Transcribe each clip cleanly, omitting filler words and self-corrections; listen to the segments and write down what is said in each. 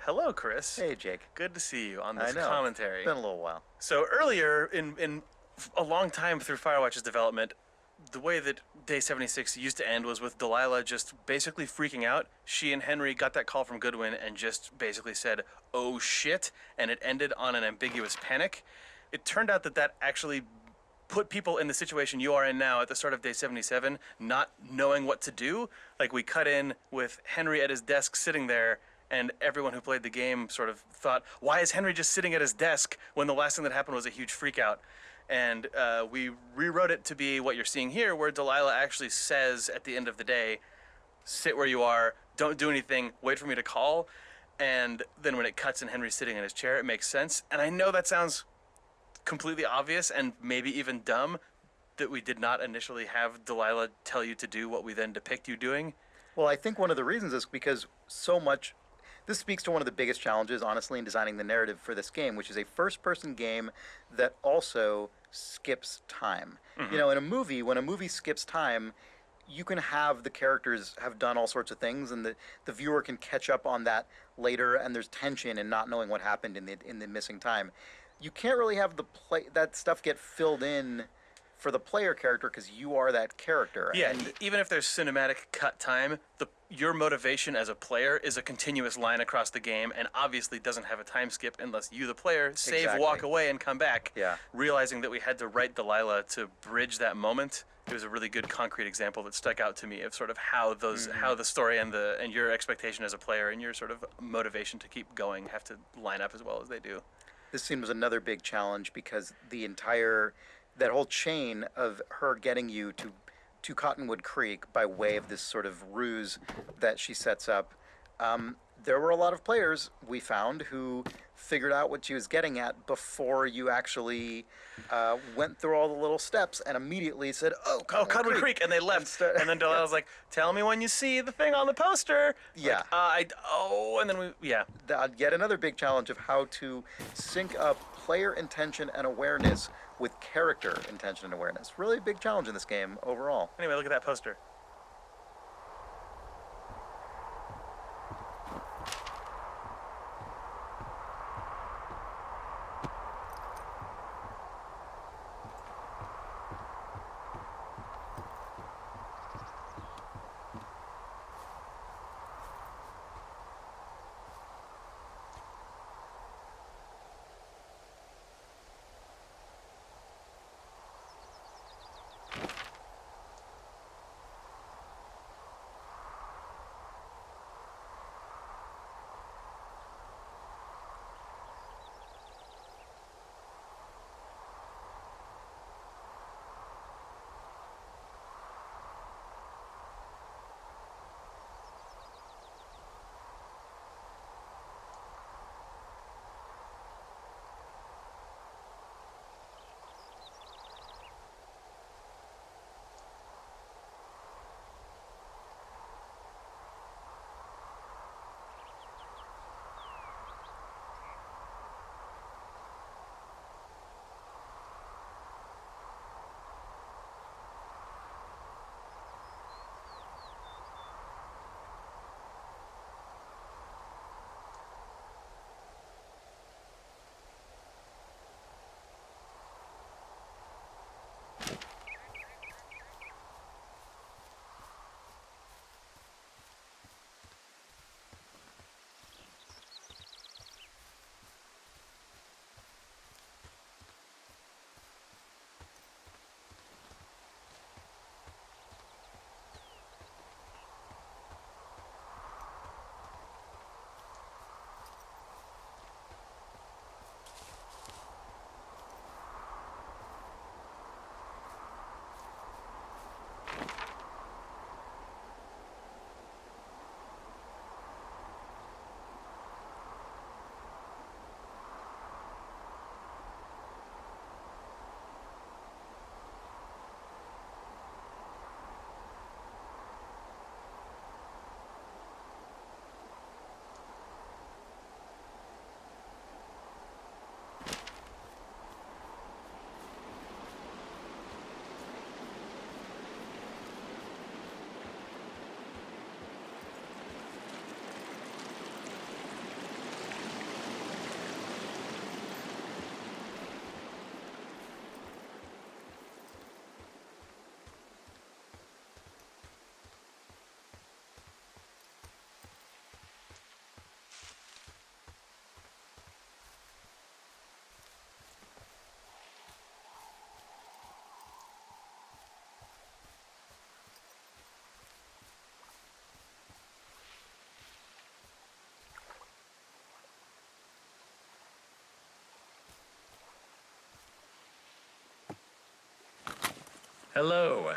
Hello, Chris. Hey, Jake. Good to see you on I this know. commentary. It's been a little while. So earlier in a long time through Firewatch's development, the way that Day 76 used to end was with Delilah just basically freaking out. She and Henry got that call from Goodwin and just basically said, "Oh shit," and it ended on an ambiguous panic. It turned out that that actually put people in the situation you are in now at the start of Day 77, not knowing what to do. Like, we cut in with Henry at his desk sitting there, and everyone who played the game sort of thought, why is Henry just sitting at his desk when the last thing that happened was a huge freakout? And we rewrote it to be what you're seeing here, where Delilah actually says at the end of the day, sit where you are, don't do anything, wait for me to call. And then when it cuts and Henry's sitting in his chair, it makes sense. And I know that sounds completely obvious and maybe even dumb, that we did not initially have Delilah tell you to do what we then depict you doing. Well, I think one of the reasons is because so much. This speaks to one of the biggest challenges, honestly, in designing the narrative for this game, which is a first-person game that also skips time. Mm-hmm. You know, in a movie, when a movie skips time, you can have the characters have done all sorts of things, and the viewer can catch up on that later, and there's tension in not knowing what happened in the missing time. You can't really have that stuff get filled in for the player character because you are that character. Yeah, and even if there's cinematic cut time, your motivation as a player is a continuous line across the game, and obviously doesn't have a time skip unless you, the player, save, Exactly. walk away, and come back. Yeah. Realizing that we had to write Delilah to bridge that moment, it was a really good concrete example that stuck out to me of sort of how how the story and your expectation as a player and your sort of motivation to keep going have to line up as well as they do. This scene was another big challenge because that whole chain of her getting you to Cottonwood Creek by way of this sort of ruse that she sets up. There were a lot of players we found who figured out what she was getting at before you actually went through all the little steps and immediately said, "Oh, Cottonwood Creek," and they left. And then Delilah was like, "Tell me when you see the thing on the poster." Yeah. Like, and then Yet another big challenge of how to sync up player intention and awareness with character intention and awareness. Really a big challenge in this game overall. Anyway, look at that poster. Hello,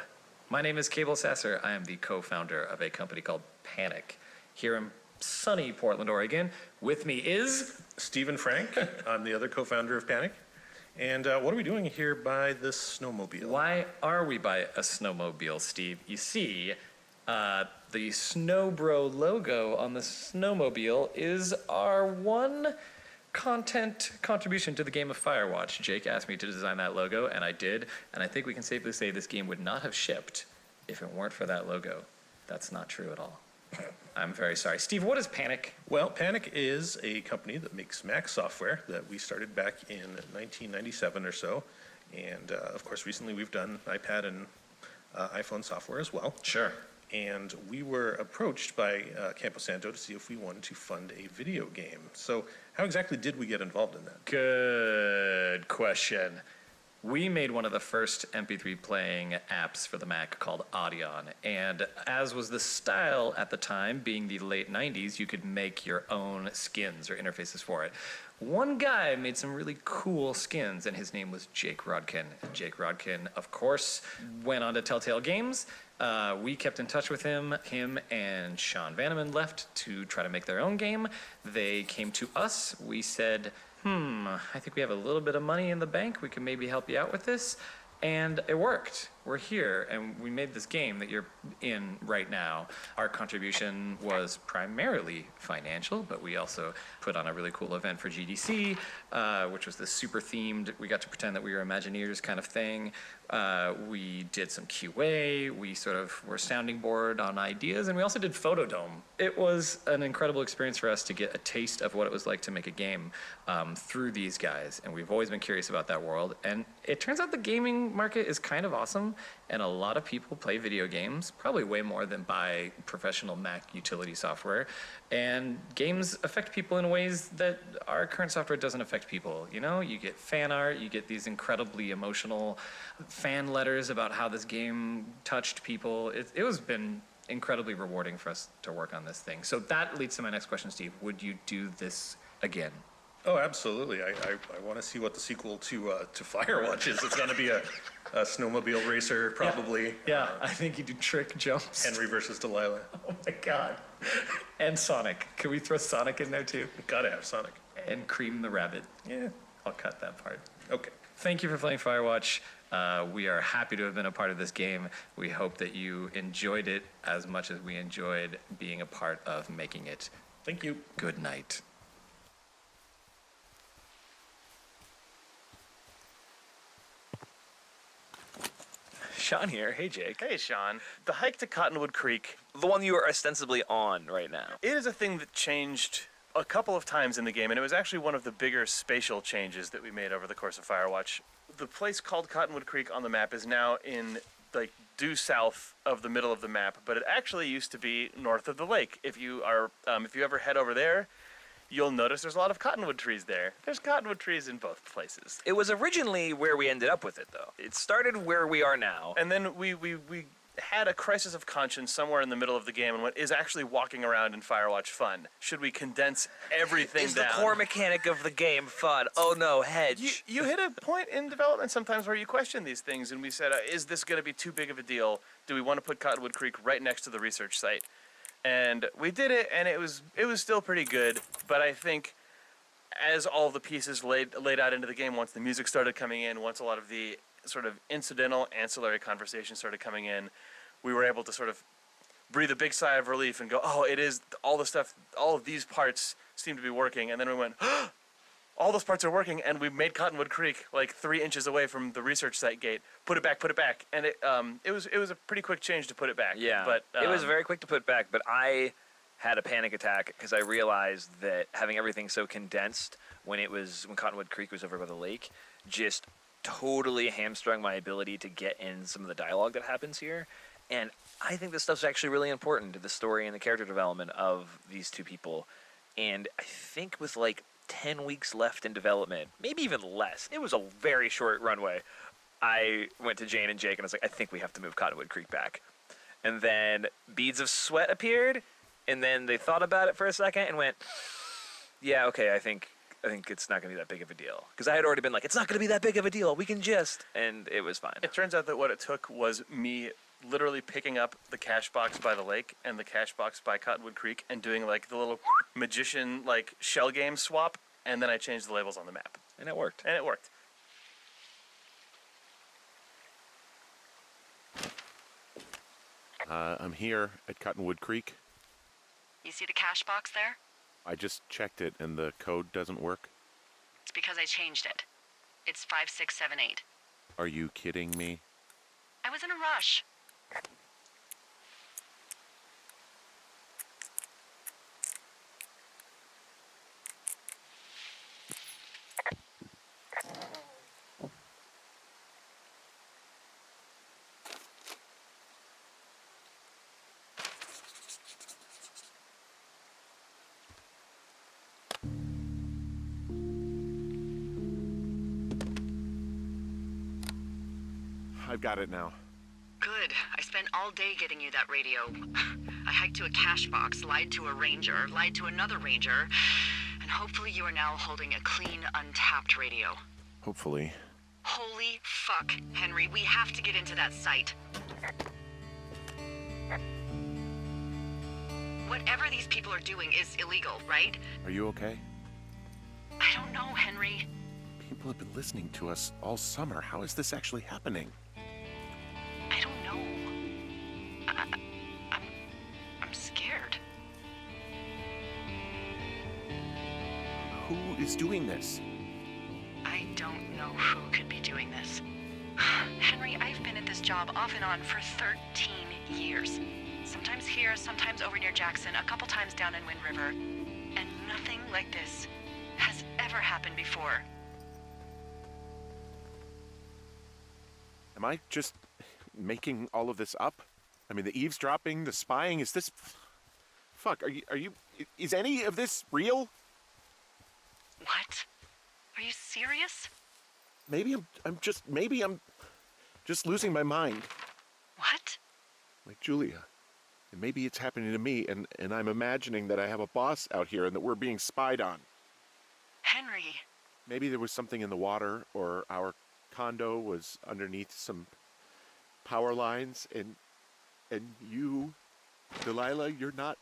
my name is Cable Sasser. I am the co-founder of a company called Panic here in sunny Portland, Oregon. With me is Stephen Frank. I'm the other co-founder of Panic. And what are we doing here by this snowmobile? Why are we by a snowmobile, Steve? You see, the Snowbro logo on the snowmobile is our one content contribution to the game of Firewatch. Jake asked me to design that logo, and I did. And I think we can safely say this game would not have shipped if it weren't for that logo. That's not true at all. I'm very sorry. Steve, what is Panic? Well, Panic is a company that makes Mac software that we started back in 1997 or so. And of course, recently we've done iPad and iPhone software as well. Sure. And we were approached by Camposanto to see if we wanted to fund a video game. So how exactly did we get involved in that? Good question. We made one of the first MP3 playing apps for the Mac called Audion. And as was the style at the time, being the late 90s, you could make your own skins or interfaces for it. One guy made some really cool skins, and his name was Jake Rodkin. Jake Rodkin, of course, went on to Telltale Games. We kept in touch with him. Him and Sean Vanneman left to try to make their own game. They came to us. We said, I think we have a little bit of money in the bank. We can maybe help you out with this. And it worked. We're here, and we made this game that you're in right now. Our contribution was primarily financial, but we also put on a really cool event for GDC, which was this super themed, we got to pretend that we were Imagineers kind of thing. We did some QA, we sort of were sounding board on ideas, and we also did Photodome. It was an incredible experience for us to get a taste of what it was like to make a game through these guys, and we've always been curious about that world. And it turns out the gaming market is kind of awesome, and a lot of people play video games, probably way more than buy professional Mac utility software. And games affect people in ways that our current software doesn't affect people. You know, you get fan art, you get these incredibly emotional fan letters about how this game touched people. It was been incredibly rewarding for us to work on this thing. So that leads to my next question, Steve. Would you do this again? Oh, absolutely. I want to see what the sequel to Firewatch is. It's going to be a snowmobile racer, probably. Yeah, I think you do trick jumps. Henry versus Delilah. Oh my God. And Sonic. Can we throw Sonic in there too? Gotta have Sonic. And Cream the Rabbit. Yeah. I'll cut that part. Okay. Thank you for playing Firewatch. We are happy to have been a part of this game. We hope that you enjoyed it as much as we enjoyed being a part of making it. Thank you. Good night. Sean here. Hey, Jake. Hey, Sean. The hike to Cottonwood Creek, The one you are ostensibly on right now. it is a thing that changed a couple of times in the game, and it was actually one of the bigger spatial changes that we made over the course of Firewatch. The place called Cottonwood Creek on the map is now in, like, due south of the middle of the map, but it actually used to be north of the lake. If you ever head over there, you'll notice there's a lot of cottonwood trees there. There's cottonwood trees in both places. It was originally where we ended up with it, though. It started where we are now. And then we had a crisis of conscience somewhere in the middle of the game, and what is actually walking around in Firewatch fun? Should we condense everything Is down? the core mechanic of the game fun? Oh no, hedge. You hit a point in development sometimes where you question these things, and we said, is this going to be too big of a deal? Do we want to put Cottonwood Creek right next to the research site? And we did it, and it was still pretty good, but I think as all the pieces laid out into the game, once the music started coming in, once a lot of the sort of incidental, ancillary conversations started coming in, we were able to sort of breathe a big sigh of relief and go, oh, it is, all the stuff, all of these parts seem to be working, and then we went, all those parts are working, and we made Cottonwood Creek like 3 inches away from the research site gate. Put it back, and it was a pretty quick change to put it back. Yeah, but it was very quick to put back, but I had a panic attack because I realized that having everything so condensed when Cottonwood Creek was over by the lake just totally hamstrung my ability to get in some of the dialogue that happens here. And I think this stuff's actually really important to the story and the character development of these two people. And I think with like 10 weeks left in development, maybe even less, it was a very short runway, I went to Jane and Jake and I was like, I think we have to move Cottonwood Creek back. And then beads of sweat appeared, and then they thought about it for a second and went, yeah, okay, I think I think it's not going to be that big of a deal. Because I had already been like, it's not going to be that big of a deal. We can just, and it was fine. It turns out that what it took was me literally picking up the cash box by the lake and the cash box by Cottonwood Creek and doing like the little magician like shell game swap, and then I changed the labels on the map. And it worked. And it worked. I'm here at Cottonwood Creek. You see the cash box there? I just checked it and the code doesn't work. It's because I changed it. It's 5678. Are you kidding me? I was in a rush. I've got it now. Good. I spent all day getting you that radio. I hiked to a cash box, lied to a ranger, lied to another ranger, and hopefully you are now holding a clean, untapped radio. Hopefully. Holy fuck, Henry, we have to get into that site. Whatever these people are doing is illegal, right? Are you okay? I don't know, Henry. People have been listening to us all summer. How is this actually happening? I don't know. I'm scared. Who is doing this? I don't know who could be doing this. Henry, I've been at this job off and on for 13 years. Sometimes here, sometimes over near Jackson, a couple times down in Wind River. And nothing like this has ever happened before. Am I just making all of this up? I mean, the eavesdropping, the spying, is this... Fuck, is any of this real? What? Are you serious? Maybe I'm just losing my mind. What? Like Julia. And maybe it's happening to me, and I'm imagining that I have a boss out here and that we're being spied on. Henry. Maybe there was something in the water, or our condo was underneath some power lines, and you, Delilah, you're not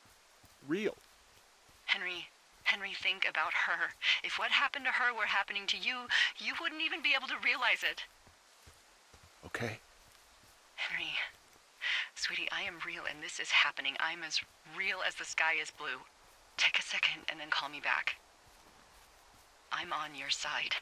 real. Henry, think about her. If what happened to her were happening to you, you wouldn't even be able to realize it. Okay. Henry, sweetie, I am real and this is happening. I'm as real as the sky is blue. Take a second and then call me back. I'm on your side.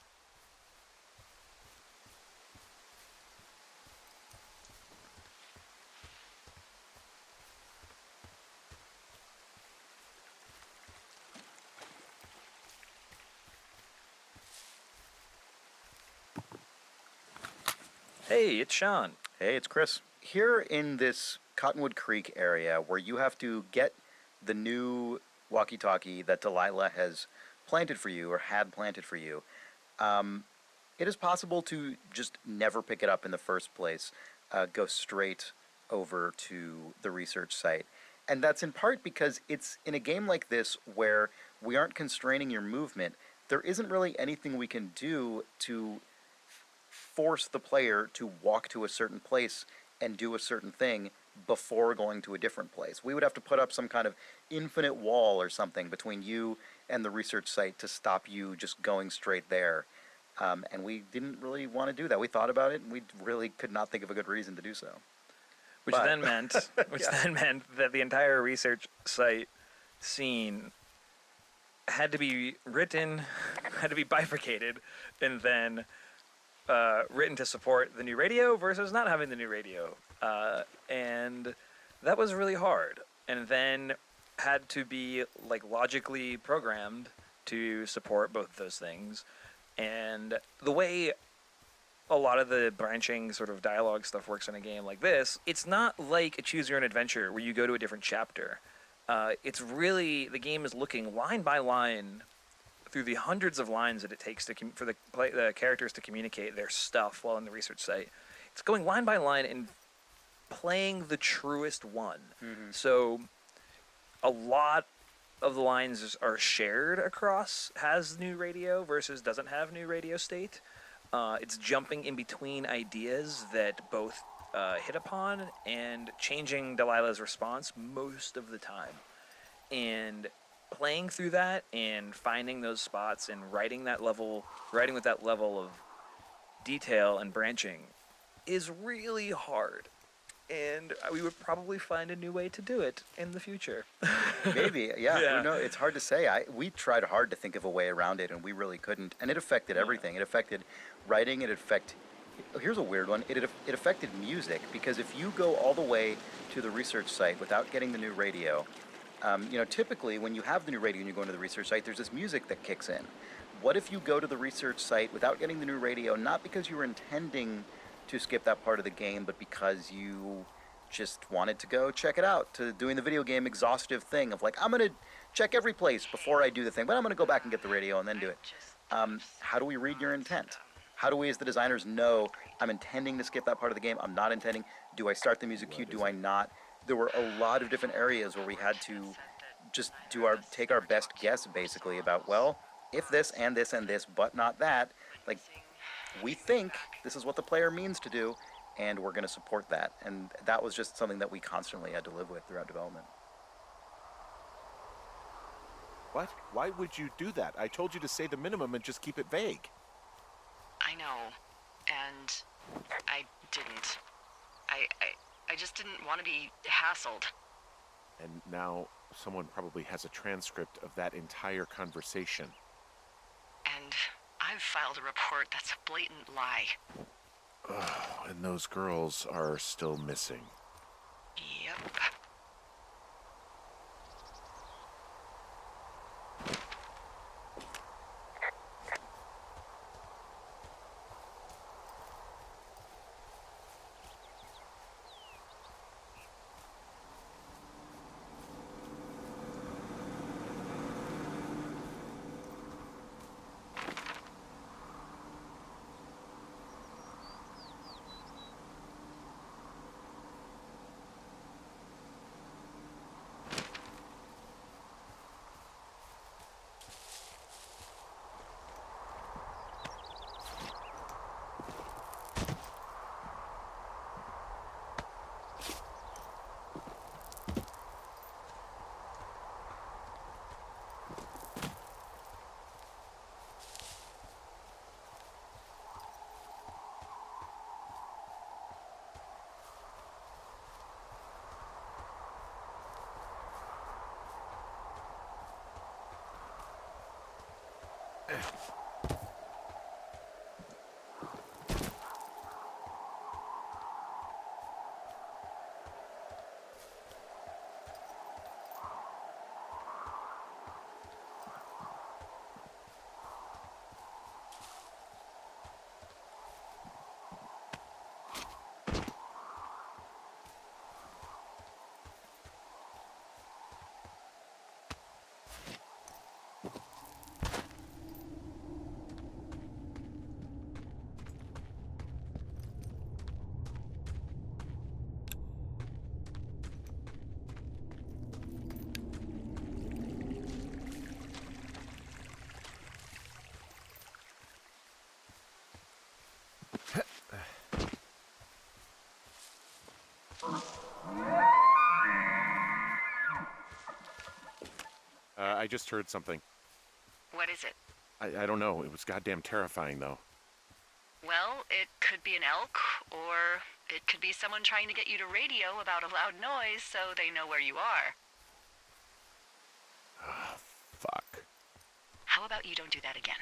Hey, it's Sean. Hey, it's Chris. Here in this Cottonwood Creek area where you have to get the new walkie-talkie that Delilah has planted for you or had planted for you, it is possible to just never pick it up in the first place, go straight over to the research site. And that's in part because it's in a game like this where we aren't constraining your movement. There isn't really anything we can do to force the player to walk to a certain place and do a certain thing before going to a different place. We would have to put up some kind of infinite wall or something between you and the research site to stop you just going straight there. And we didn't really want to do that. We thought about it, and we really could not think of a good reason to do so. Which then meant that the entire research site scene had to be written, had to be bifurcated, and then written to support the new radio versus not having the new radio. And that was really hard. And then had to be like logically programmed to support both of those things. And the way a lot of the branching sort of dialogue stuff works in a game like this, it's not like a choose your own adventure where you go to a different chapter. It's really, the game is looking line by line through the hundreds of lines that it takes for the characters to communicate their stuff while in the research site. It's going line by line and playing the truest one. Mm-hmm. So a lot of the lines are shared across has new radio versus doesn't have new radio state. It's jumping in between ideas that both hit upon and changing Delilah's response most of the time. And playing through that and finding those spots and writing with that level of detail and branching is really hard. And we would probably find a new way to do it in the future. Maybe, yeah. Yeah. No, it's hard to say. We tried hard to think of a way around it, and we really couldn't. And it affected everything. It affected writing. Here's a weird one. It affected music, because if you go all the way to the research site without getting the new radio, typically when you have the new radio and you go into the research site, there's this music that kicks in. What if you go to the research site without getting the new radio, not because you were intending to skip that part of the game, but because you just wanted to go check it out, to doing the video game exhaustive thing of like, I'm going to check every place before I do the thing, but I'm going to go back and get the radio and then do it. How do we read your intent? How do we as the designers know I'm intending to skip that part of the game, I'm not intending? Do I start the music cue? Do I not? There were a lot of different areas where we had to just take our best guess basically about, well, if this and this and this, but not that, like, we think this is what the player means to do, and we're going to support that. And that was just something that we constantly had to live with throughout development. What? Why would you do that? I told you to say the minimum and just keep it vague. I know, and I didn't. I just didn't want to be hassled. And now someone probably has a transcript of that entire conversation. And I've filed a report that's a blatant lie. And those girls are still missing. Yep. I just heard something. What is it? I don't know. It was goddamn terrifying, though. Well, it could be an elk, or it could be someone trying to get you to radio about a loud noise so they know where you are. Fuck. How about you don't do that again?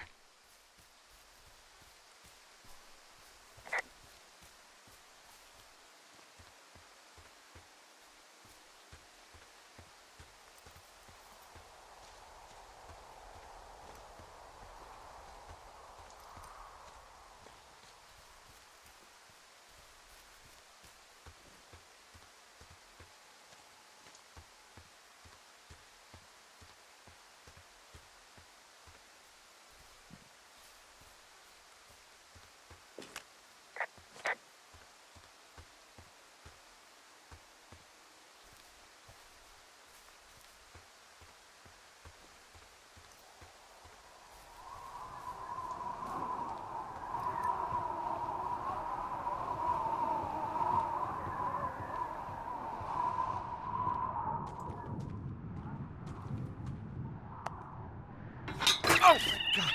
Oh, God.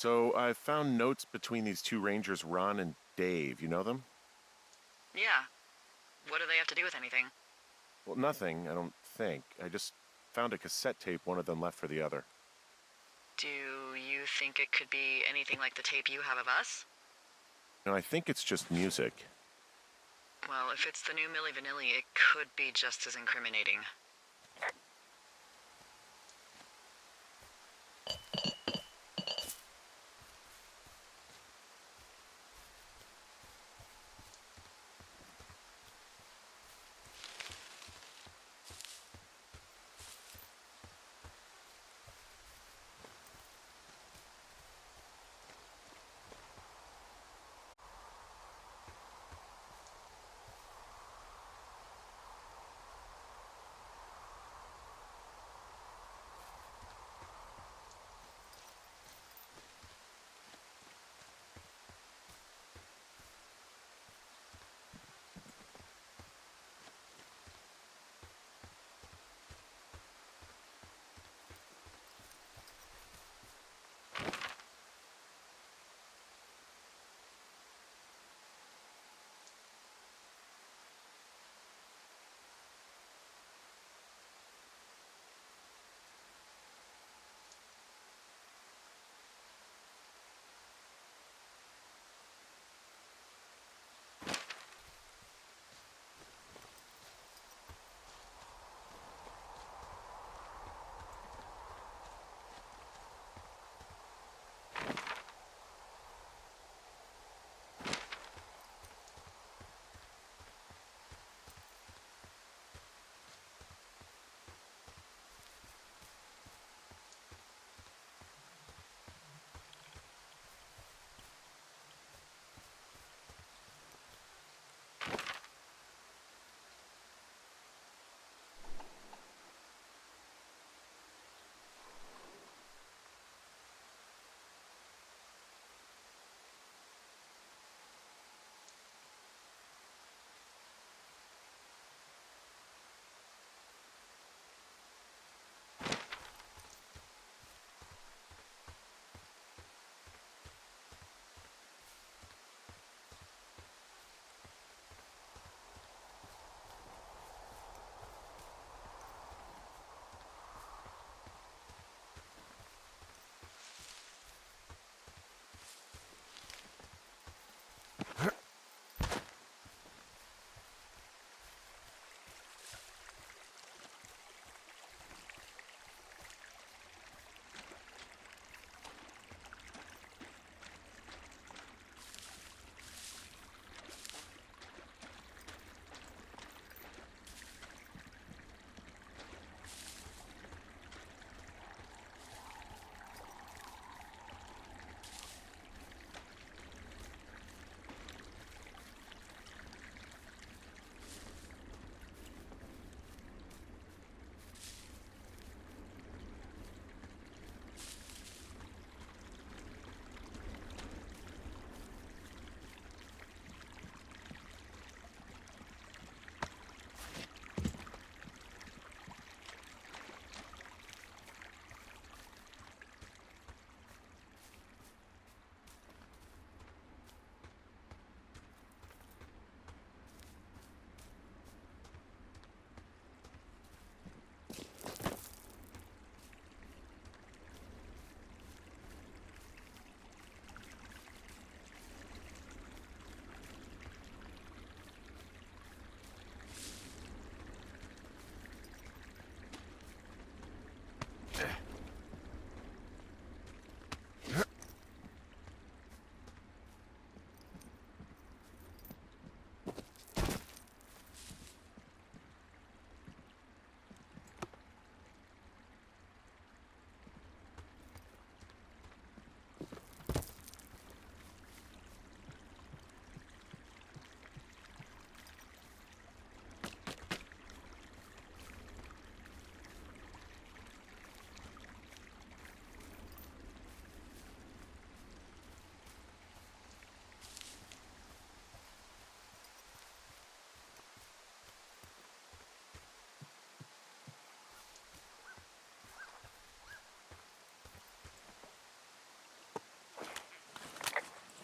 So I found notes between these two rangers, Ron and Dave. You know them? Yeah. What do they have to do with anything? Well, nothing, I don't think. I just found a cassette tape one of them left for the other. Do you think it could be anything like the tape you have of us? No, I think it's just music. Well, if it's the new Milli Vanilli, it could be just as incriminating.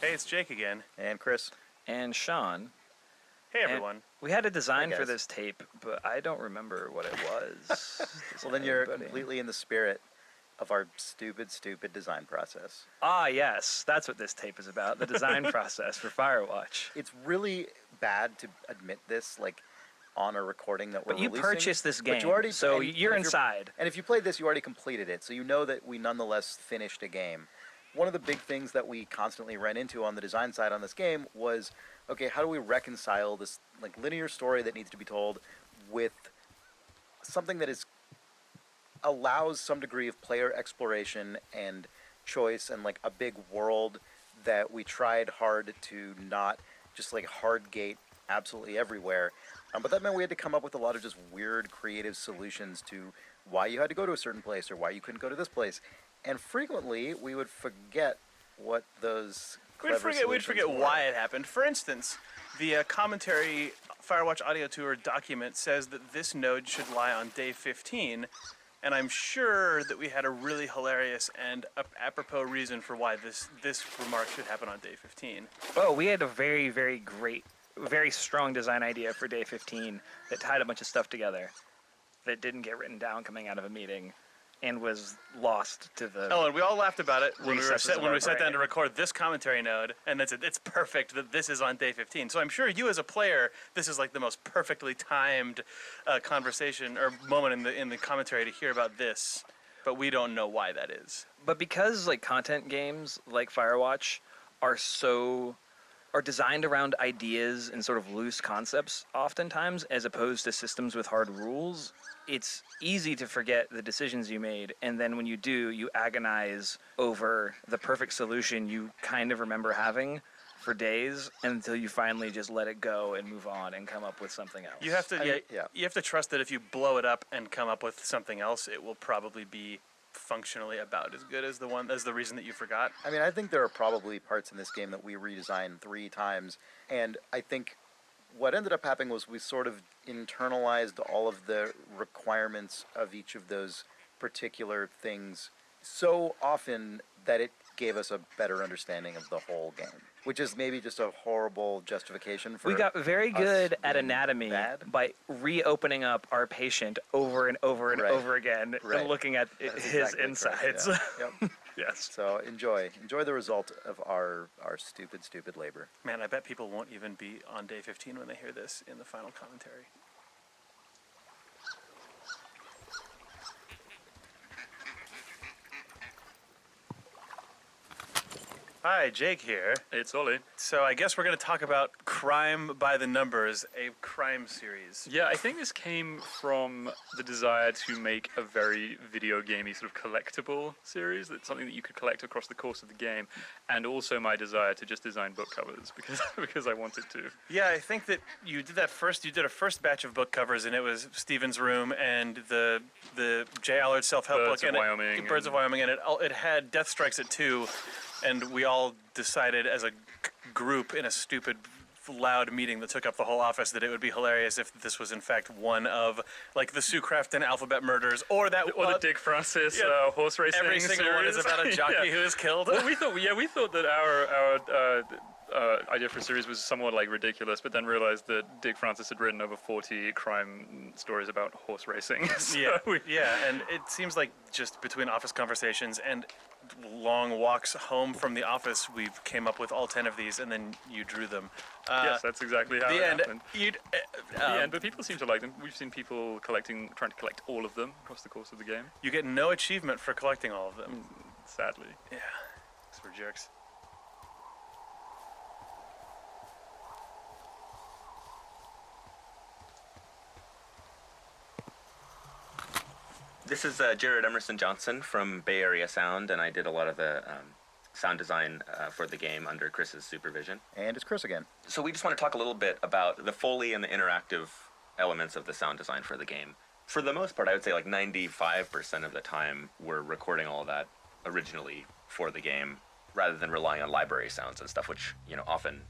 Hey, it's Jake again. And Chris. And Sean. Hey, And everyone. we had a design Hey, for guys. this tape, but I don't remember what it was. Well, then you're completely in the spirit of our stupid design process. Ah, yes. That's what this tape is about. The design process for Firewatch. It's really bad to admit this, like, on a recording that we're But you releasing. purchased this But game, you already, so and you're if inside. And if you played this, you already completed it, so you know that we nonetheless finished a game. One of the big things that we constantly ran into on the design side on this game was, okay, how do we reconcile this like linear story that needs to be told with something that is allows some degree of player exploration and choice and like a big world that we tried hard to not just like hard gate absolutely everywhere. But that meant we had to come up with a lot of just weird creative solutions to why you had to go to a certain place or why you couldn't go to this place. And frequently we would forget what those We'd forget solutions were. why it happened. For instance, the commentary Firewatch audio tour document says that this node should lie on day 15, and I'm sure that we had a really hilarious and apropos reason for why this remark should happen on day 15. Oh, we had a very, very great, very strong design idea for day 15 that tied a bunch of stuff together that didn't get written down coming out of a meeting and was lost to the... Oh, and we all laughed about it when Recesses of we our sat down brain. to record this commentary node, and it's perfect that this is on day 15. So I'm sure you as a player, this is like the most perfectly timed conversation or moment in the commentary to hear about this, but we don't know why that is. But because like content games like Firewatch are designed around ideas and sort of loose concepts oftentimes, as opposed to systems with hard rules, it's easy to forget the decisions you made, and then when you do, you agonize over the perfect solution you kind of remember having for days until you finally just let it go and move on and come up with something else. You have to yeah. you have to trust that if you blow it up and come up with something else, it will probably be functionally about as good as the reason that you forgot. I mean, I think there are probably parts in this game that we redesigned 3 times, and I think what ended up happening was we sort of internalized all of the requirements of each of those particular things so often that it gave us a better understanding of the whole game, which is maybe just a horrible justification for We got very us good at being anatomy bad. by reopening up our patient over and over and Right. over again Right. and looking at That's his exactly correct, insides. yeah. Yep. Yes. So enjoy the result of our stupid labor. Man, I bet people won't even be on day 15 when they hear this in the final commentary. Hi, Jake here. It's Ollie. So I guess we're going to talk about Crime by the Numbers, a crime series. Yeah, I think this came from the desire to make a very video gamey sort of collectible series. That's something that you could collect across the course of the game, and also my desire to just design book covers because I wanted to. Yeah, I think that you did that first. You did a first batch of book covers, and it was Stephen's Room and the Jay Allard self-help Birds book, of and Wyoming Birds of Wyoming, and it had Death Strikes at 2, and we all decided as a group in a stupid loud meeting that took up the whole office that it would be hilarious if this was in fact one of like the Sue Crafton alphabet murders or that Or the Dick Francis yeah, horse racing every single one is series. about a jockey Yeah. who is killed. Well, we thought that our idea for a series was somewhat like ridiculous, but then realized that Dick Francis had written over 40 crime stories about horse racing. So Yeah, and it seems like just between office conversations and long walks home from the office, we came up with all 10 of these, and then you drew them. yes, that's exactly how The it end. happened. You'd, The end, but people seem to like them. We've seen people trying to collect all of them across the course of the game. you get no achievement for collecting all of them. Sadly. Yeah, because we're jerks. This is Jared Emerson Johnson from Bay Area Sound, and I did a lot of the sound design for the game under Chris's supervision. And it's Chris again. So we just want to talk a little bit about the Foley and the interactive elements of the sound design for the game. For the most part, I would say like 95% of the time we're recording all of that originally for the game, rather than relying on library sounds and stuff, which often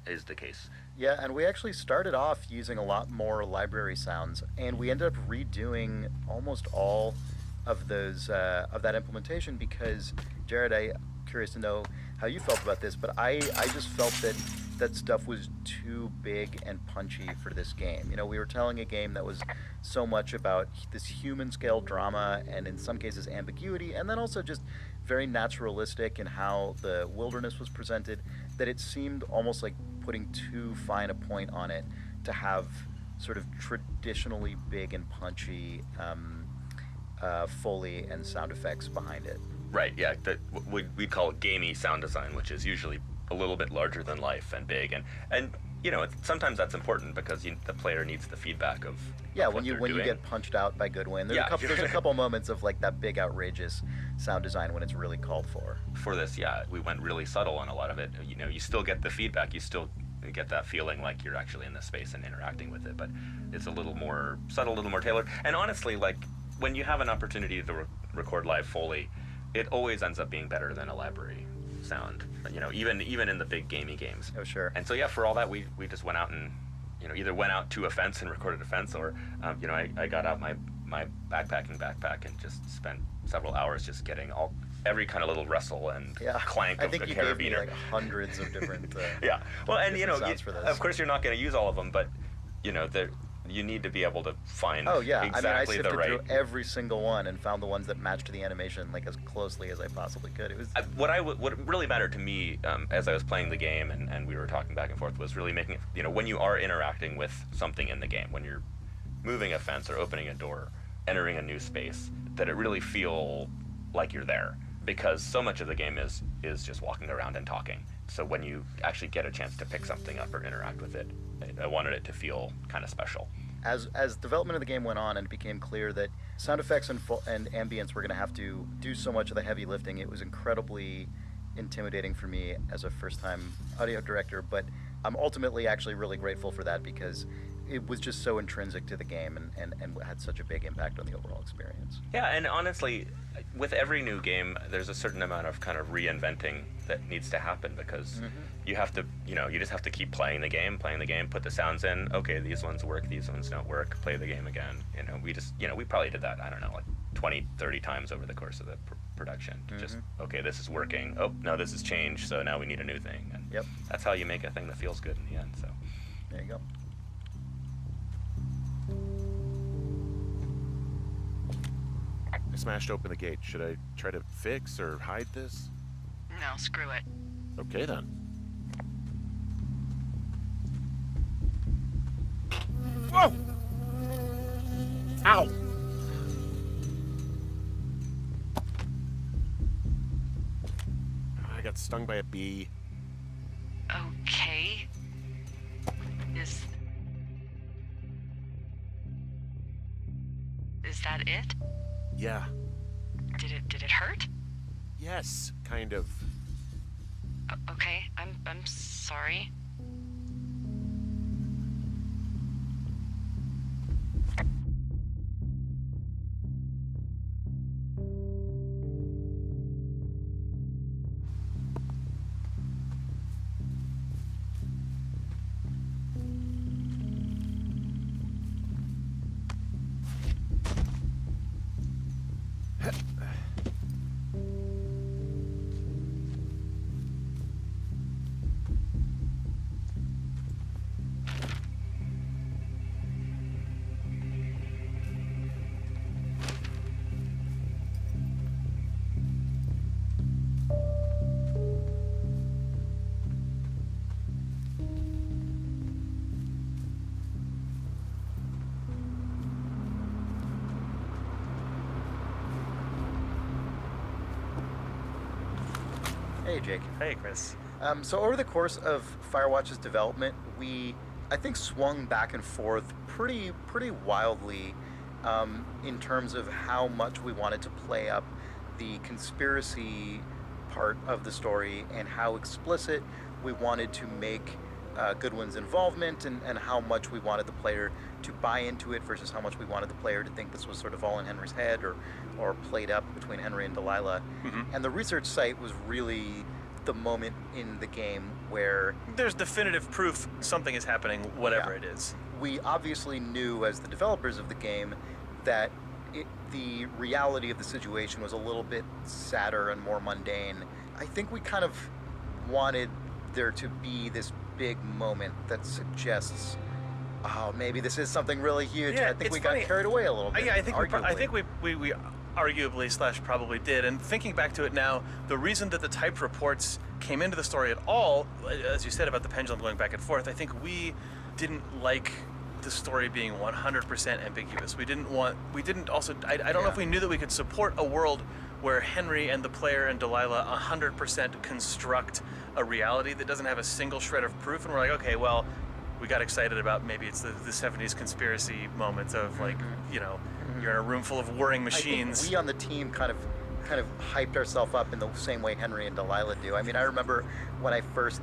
is the case. Yeah, and we actually started off using a lot more library sounds, and we ended up redoing almost all of those of that implementation because, Jared, I'm curious to know, how you felt about this, but I just felt that stuff was too big and punchy for this game. You know, we were telling a game that was so much about this human scale drama and in some cases ambiguity, and then also just very naturalistic in how the wilderness was presented, that it seemed almost like putting too fine a point on it to have sort of traditionally big and punchy Foley and sound effects behind it. Right, yeah. We'd call it gamey sound design, which is usually a little bit larger than life and big. And you know, sometimes that's important because the player needs the feedback of when you get punched out by Goodwin. There's a couple moments of like that big outrageous sound design when it's really called for. For this, we went really subtle on a lot of it. You know, you still get the feedback. You still get that feeling like you're actually in the space and interacting with it, but it's a little more subtle, a little more tailored. And honestly, like when you have an opportunity to record live Foley, it always ends up being better than a library sound. You know, even in the big gamey games. Oh, sure. And so for all that, we just went out and either went out to a fence and recorded a fence, or I got out my backpack and just spent several hours just getting every kind of little rustle and clank of the carabiner. I think you gave me like hundreds of different well, and sounds for this. Of course you're not going to use all of them, but you need to be able to find exactly I sifted the right. through every single one and found the ones that matched the animation like as closely as I possibly could. It was what really mattered to me as I was playing the game and we were talking back and forth was really making it, when you are interacting with something in the game, when you're moving a fence or opening a door, entering a new space, that it really feel like you're there, because so much of the game is just walking around and talking. So when you actually get a chance to pick something up or interact with it, I wanted it to feel kind of special. As development of the game went on and it became clear that sound effects and ambience were going to have to do so much of the heavy lifting, it was incredibly intimidating for me as a first-time audio director, but I'm ultimately actually really grateful for that because it was just so intrinsic to the game and had such a big impact on the overall experience. Yeah, and honestly, with every new game, there's a certain amount of kind of reinventing that needs to happen because you have to, you just have to keep playing the game, put the sounds in. Okay, these ones work, these ones don't work, play the game again. We probably did that, I don't know, like 20, 30 times over the course of the production. Just, okay, this is working. Oh, no, this has changed, so now we need a new thing. And that's how you make a thing that feels good in the end, so. There you go. I smashed open the gate. Should I try to fix or hide this? No, screw it. Okay, then. Whoa! Ow! I got stung by a bee. Okay. Is that it? Yeah. Did it hurt? Yes, kind of. Okay, I'm sorry. Hey, Jake. Hey, Chris. So over the course of Firewatch's development, we, I think, swung back and forth pretty wildly in terms of how much we wanted to play up the conspiracy part of the story and how explicit we wanted to make Goodwin's involvement and how much we wanted the player to buy into it versus how much we wanted the player to think this was sort of all in Henry's head or played up between Henry and Delilah. And the research site was really the moment in the game where there's definitive proof something is happening, whatever it is. We obviously knew as the developers of the game that the reality of the situation was a little bit sadder and more mundane. I think we kind of wanted there to be this big moment that suggests, oh, maybe this is something really huge. Yeah, I think it's we funny. got carried away a little bit. Yeah, I think arguably. we arguably / probably did. And thinking back to it now, the reason that the typed reports came into the story at all, as you said about the pendulum going back and forth, I think we didn't like the story being 100% ambiguous. I don't know if we knew that we could support a world where Henry and the player and Delilah 100% construct a reality that doesn't have a single shred of proof, and we're like, okay, well, we got excited about maybe it's the 70s conspiracy moment of like, you're in a room full of whirring machines. I think we on the team kind of hyped ourselves up in the same way Henry and Delilah do. I mean, I remember when I first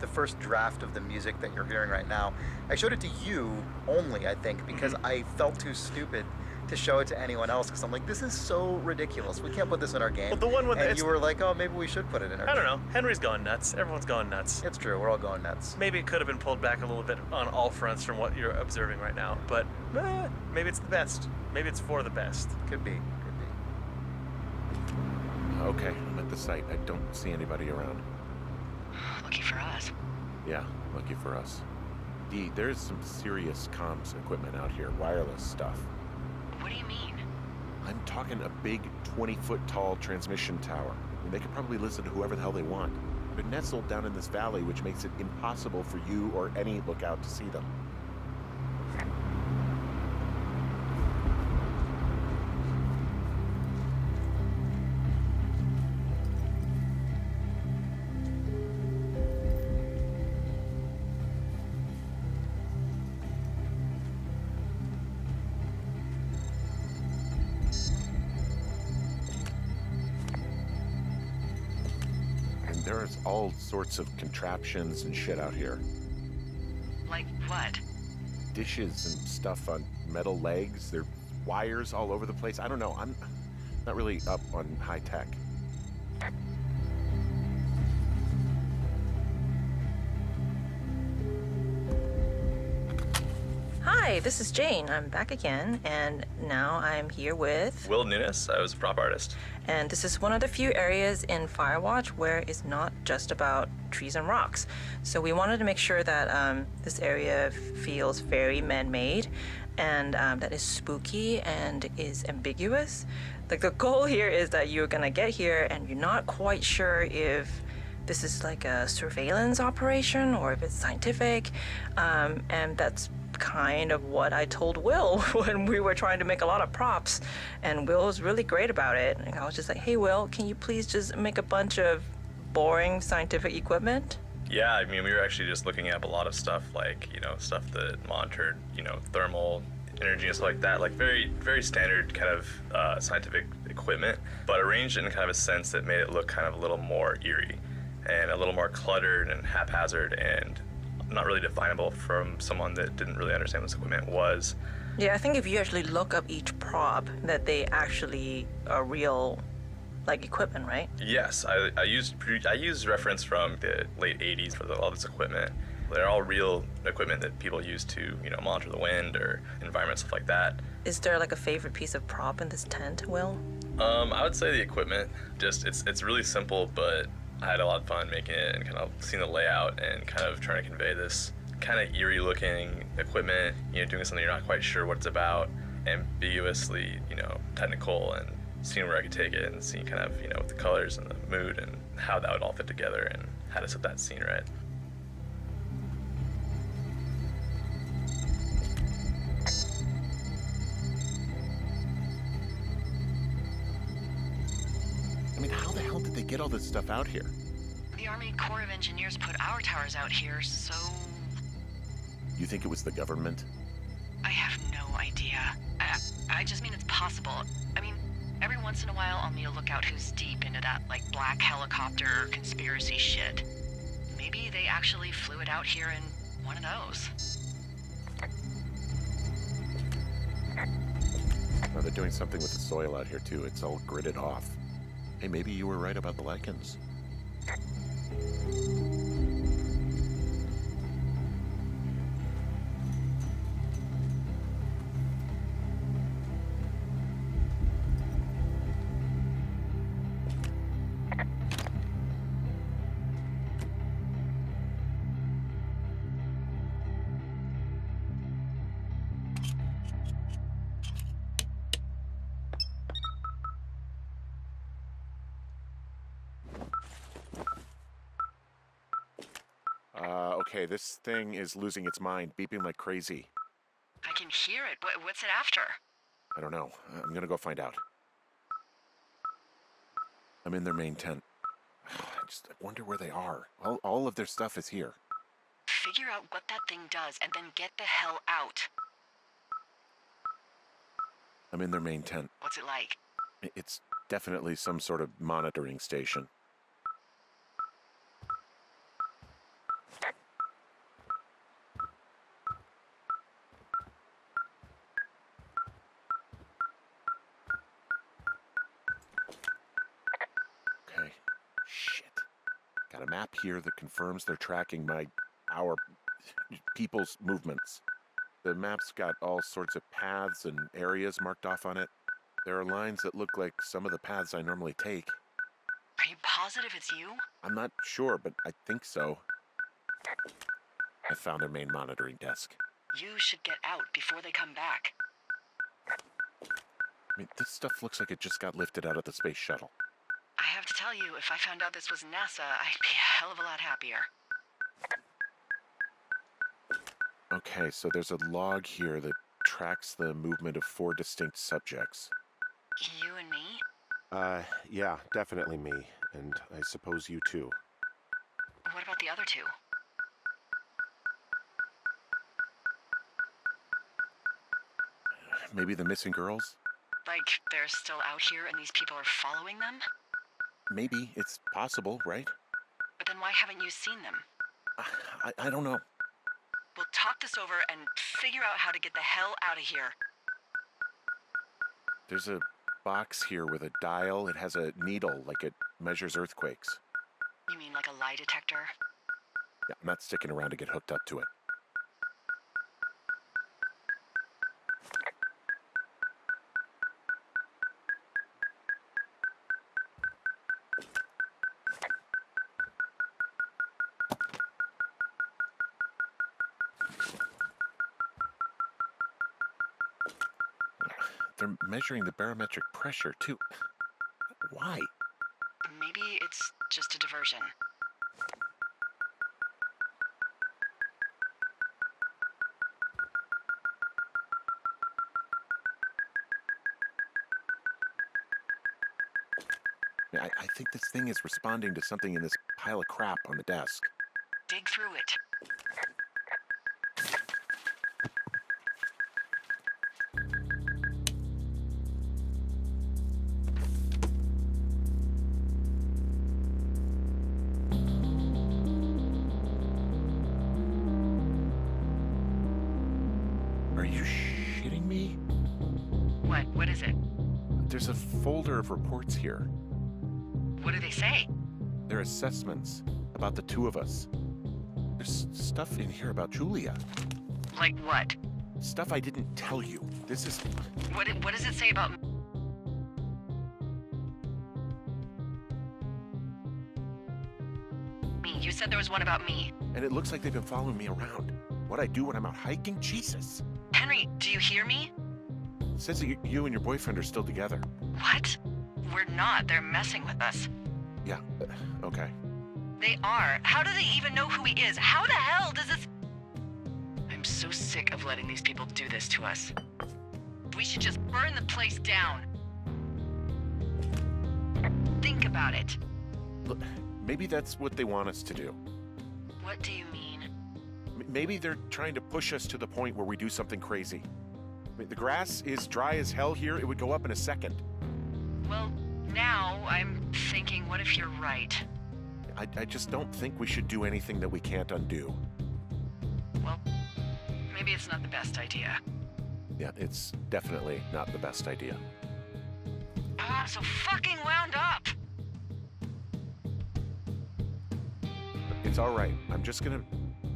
the first draft of the music that you're hearing right now, I showed it to you only, I think, because I felt too stupid to show it to anyone else, because I'm like, this is so ridiculous. We can't put this in our game. Well, the one with and you were like, oh, maybe we should put it in our game. I don't know. Henry's going nuts. Everyone's going nuts. It's true. We're all going nuts. Maybe it could have been pulled back a little bit on all fronts from what you're observing right now, but maybe it's the best. Maybe it's for the best. Could be. Okay, I'm at the site. I don't see anybody around. Lucky for us. Yeah, lucky for us. Dee, there's some serious comms equipment out here, wireless stuff. What do you mean? I'm talking a big 20-foot tall transmission tower. I mean, they could probably listen to whoever the hell they want. They're nestled down in this valley, which makes it impossible for you or any lookout to see them. There's all sorts of contraptions and shit out here. Like what? Dishes and stuff on metal legs. There are wires all over the place. I don't know. I'm not really up on high tech. Hi, this is Jane. I'm back again, and now I'm here with... Will Nunes. I was a prop artist. And this is one of the few areas in Firewatch where it's not just about trees and rocks. So we wanted to make sure that this area feels very man-made and that is spooky and is ambiguous. Like, the goal here is that you're gonna get here and you're not quite sure if this is like a surveillance operation or if it's scientific, and that's kind of what I told Will when we were trying to make a lot of props, and Will was really great about it. And I was just like, hey Will, can you please just make a bunch of boring scientific equipment? Yeah, I mean, we were actually just looking up a lot of stuff, like, stuff that monitored, thermal energy and stuff like that, like very, very standard kind of scientific equipment, but arranged in kind of a sense that made it look kind of a little more eerie and a little more cluttered and haphazard and not really definable from someone that didn't really understand what this equipment was. Yeah, I think if you actually look up each prop, that they actually are real, like, equipment, right? Yes, I used reference from the late 80s for all this equipment. They're all real equipment that people use to, monitor the wind or environment, stuff like that. Is there like a favorite piece of prop in this tent, Will? I would say the equipment. Just it's really simple, but I had a lot of fun making it and kind of seeing the layout and kind of trying to convey this kind of eerie looking equipment, doing something you're not quite sure what it's about, ambiguously, technical, and seeing where I could take it and seeing kind of, with the colors and the mood and how that would all fit together and how to set that scene right. I mean, how the hell did they get all this stuff out here? The Army Corps of Engineers put our towers out here, so... You think it was the government? I have no idea. I just mean it's possible. I mean, every once in a while I'll meet a lookout who's deep into that, like, black helicopter conspiracy shit. Maybe they actually flew it out here in one of those. No, they're doing something with the soil out here, too. It's all gridded off. Hey, maybe you were right about the lichens. Okay, this thing is losing its mind, beeping like crazy. I can hear it. What's it after? I don't know. I'm gonna go find out. I'm in their main tent. I wonder where they are. All of their stuff is here. Figure out what that thing does and then get the hell out. I'm in their main tent. What's it like? It's definitely some sort of monitoring station. Okay. Shit. Got a map here that confirms they're tracking our people's movements. The map's got all sorts of paths and areas marked off on it. There are lines that look like some of the paths I normally take. Are you positive it's you? I'm not sure, but I think so. I found their main monitoring desk. You should get out before they come back. I mean, this stuff looks like it just got lifted out of the space shuttle. I have to tell you, if I found out this was NASA, I'd be a hell of a lot happier. Okay, so there's a log here that tracks the movement of 4 distinct subjects. You and me? Yeah, definitely me. And I suppose you too. What about the other two? Maybe the missing girls? Like, they're still out here and these people are following them? Maybe. It's possible, right? But then why haven't you seen them? I don't know. We'll talk this over and figure out how to get the hell out of here. There's a box here with a dial. It has a needle, like it measures earthquakes. You mean like a lie detector? Yeah, I'm not sticking around to get hooked up to it. They're measuring the barometric pressure, too. Why? Maybe it's just a diversion. I think this thing is responding to something in this pile of crap on the desk. Dig through it. Are you shitting me? What is it? There's a folder of reports here. What do they say? They're assessments about the two of us. There's stuff in here about Julia. Like what? Stuff I didn't tell you. This is... What does it say about me? You said there was one about me. And it looks like they've been following me around. What I do when I'm out hiking? Jesus. Henry, do you hear me? It says that you and your boyfriend are still together. What? We're not. They're messing with us. Yeah, okay. They are. How do they even know who he is? How the hell does this... I'm so sick of letting these people do this to us. We should just burn the place down. Think about it. Look, maybe that's what they want us to do. What do you mean? Maybe they're trying to push us to the point where we do something crazy. I mean, the grass is dry as hell here. It would go up in a second. Well, now I'm thinking, what if you're right? I just don't think we should do anything that we can't undo. Well, maybe it's not the best idea. Yeah, it's definitely not the best idea. I'm so fucking wound up! It's all right. I'm just gonna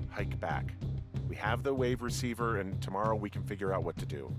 hike back. We have the wave receiver, and tomorrow we can figure out what to do.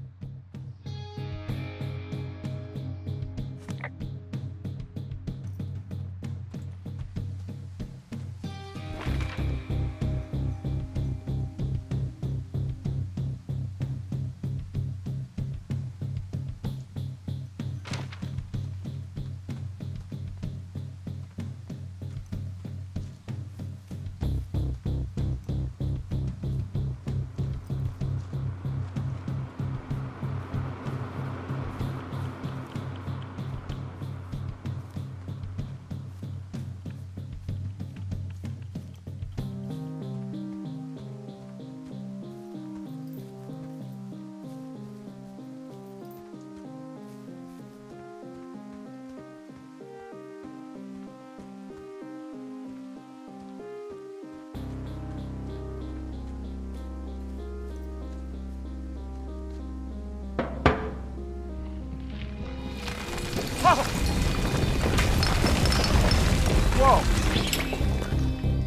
Whoa!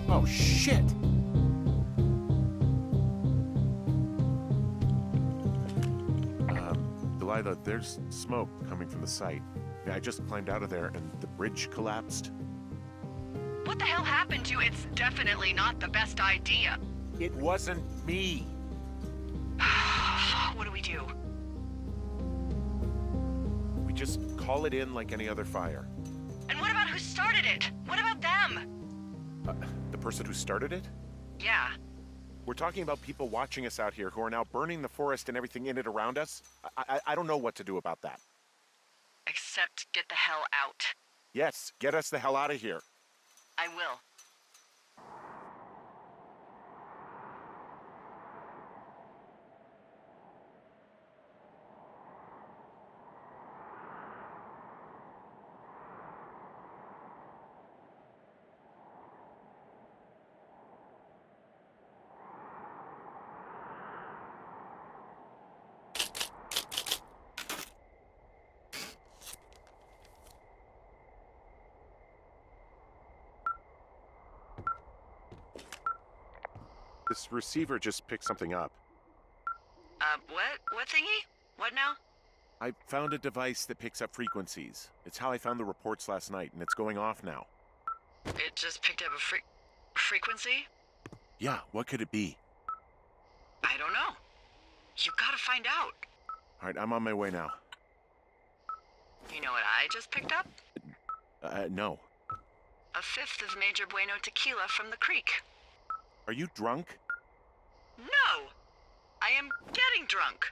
Oh, shit! Delilah, there's smoke coming from the site. I just climbed out of there and the bridge collapsed. What the hell happened to you? It's definitely not the best idea. It wasn't me. What do we do? We just call it in like any other fire. And what about who started it? What about them? The person who started it? Yeah. We're talking about people watching us out here who are now burning the forest and everything in it around us. I don't know what to do about that. Except get the hell out. Yes, get us the hell out of here. I will. This receiver just picked something up. What thingy? What now? I found a device that picks up frequencies. It's how I found the reports last night, and it's going off now. It just picked up a frequency? Yeah, what could it be? I don't know. You gotta find out. All right, I'm on my way now. You know what I just picked up? No. A fifth of Major Bueno tequila from the creek. Are you drunk? No! I am getting drunk.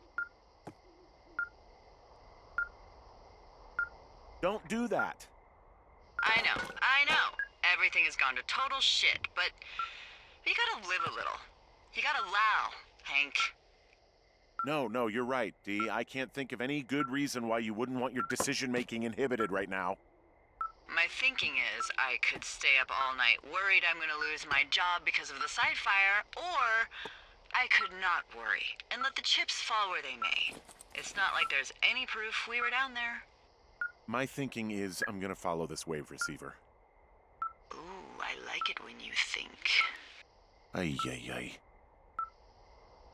Don't do that. I know. Everything has gone to total shit, but you gotta live a little. You gotta allow, Hank. No, you're right, Dee. I can't think of any good reason why you wouldn't want your decision-making inhibited right now. My thinking is I could stay up all night worried I'm gonna lose my job because of the site fire, or I could not worry and let the chips fall where they may. It's not like there's any proof we were down there. My thinking is I'm gonna follow this wave receiver. Ooh, I like it when you think. Ay.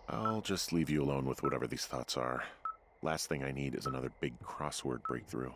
I'll just leave you alone with whatever these thoughts are. Last thing I need is another big crossword breakthrough.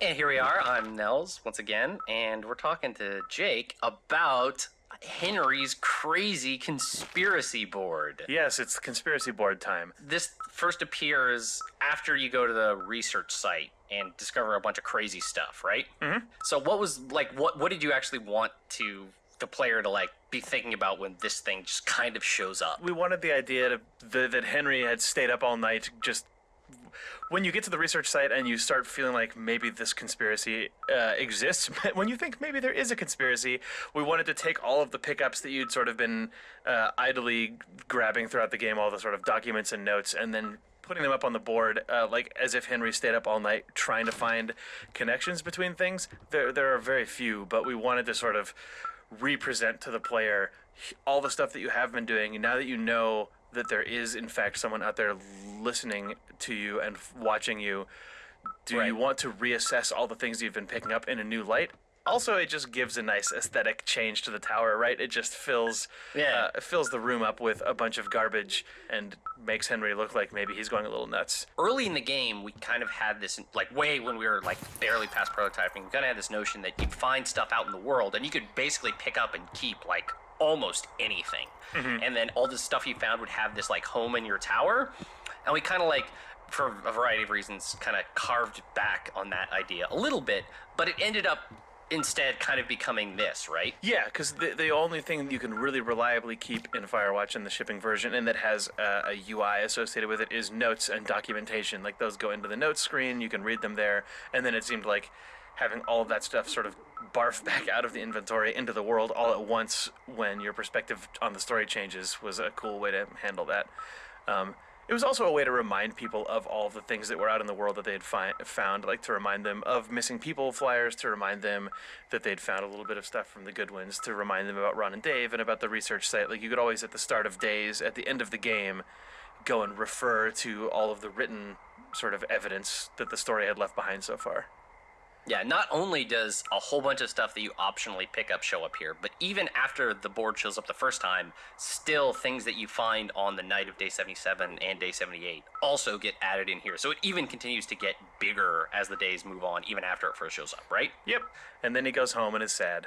And here we are, I'm Nels once again, and we're talking to Jake about Henry's crazy conspiracy board. Yes, it's conspiracy board time. This first appears after you go to the research site and discover a bunch of crazy stuff, right? Mm-hmm. So what was, like, what did you actually want the player to, like, be thinking about when this thing just kind of shows up? We wanted the idea that Henry had stayed up all night just... When you get to the research site and you start feeling like maybe this conspiracy exists, when you think maybe there is a conspiracy, we wanted to take all of the pickups that you'd sort of been idly grabbing throughout the game, all the sort of documents and notes, and then putting them up on the board, like as if Henry stayed up all night trying to find connections between things. There are very few, but we wanted to sort of represent to the player all the stuff that you have been doing. Now that you know that there is, in fact, someone out there listening to you and watching you, do you want to reassess all the things you've been picking up in a new light? Also, it just gives a nice aesthetic change to the tower, right? It just fills the room up with a bunch of garbage and makes Henry look like maybe he's going a little nuts. Early in the game, we kind of had this, like, way when we were, like, barely past prototyping, we kind of had this notion that you'd find stuff out in the world and you could basically pick up and keep, like, almost anything. Mm-hmm. And then all this stuff you found would have this, like, home in your tower. And we kind of, like, for a variety of reasons, kind of carved back on that idea a little bit, but it ended up instead kind of becoming this, right? Yeah, because the only thing you can really reliably keep in Firewatch in the shipping version and that has a UI associated with it is notes and documentation. Like, those go into the notes screen, you can read them there, and then it seemed like having all of that stuff sort of barf back out of the inventory into the world all at once when your perspective on the story changes was a cool way to handle that. It was also a way to remind people of all of the things that were out in the world that they had found, like to remind them of missing people flyers, to remind them that they'd found a little bit of stuff from the Goodwins, to remind them about Ron and Dave and about the research site. Like, you could always, at the start of days, at the end of the game, go and refer to all of the written sort of evidence that the story had left behind so far. Yeah, not only does a whole bunch of stuff that you optionally pick up show up here, but even after the board shows up the first time, still things that you find on the night of day 77 and day 78 also get added in here. So it even continues to get bigger as the days move on, even after it first shows up, right? Yep. And then he goes home and is sad.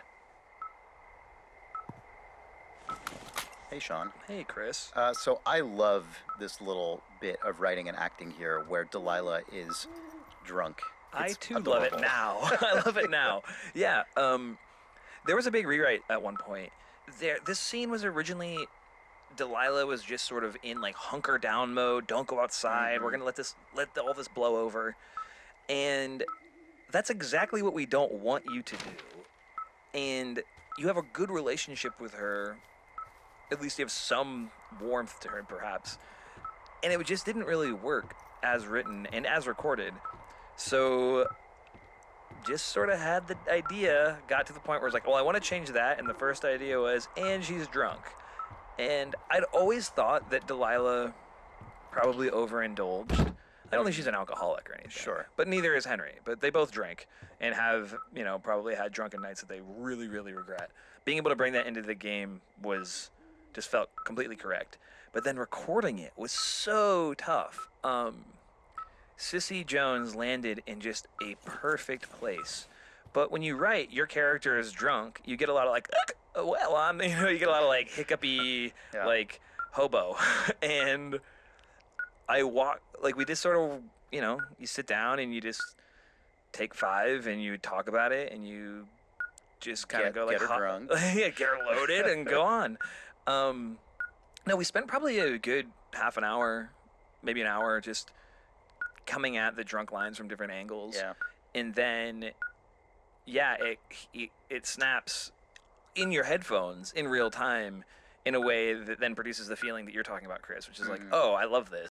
Hey, Sean. Hey, Chris. So I love this little bit of writing and acting here where Delilah is drunk. I It's too love it adorable. now. I love it now. Yeah. There was a big rewrite at one point. This scene was originally Delilah was just sort of in like hunker down mode. Don't go outside. We're gonna let all this blow over, and that's exactly what we don't want you to do. And you have a good relationship with her. At least you have some warmth to her, perhaps. And it just didn't really work as written and as recorded. So just sort of had the idea, got to the point where it's like, well, I want to change that. And the first idea was, and she's drunk. And I'd always thought that Delilah probably overindulged. I don't think she's an alcoholic or anything. Sure. But neither is Henry. But they both drank and have, probably had drunken nights that they really, really regret. Being able to bring that into the game just felt completely correct. But then recording it was so tough. Sissy Jones landed in just a perfect place. But when you write, your character is drunk, you get a lot of like, you get a lot of like hiccupy, like hobo. And we just sort of, you sit down and you just take 5 and you talk about it and you just kind of go like, get her drunk. yeah, get her loaded and go on. No, we spent probably a good half an hour, maybe an hour, just coming at the drunk lines from different angles. Yeah. And then, it snaps in your headphones in real time in a way that then produces the feeling that you're talking about, Chris, which is like, oh, I love this.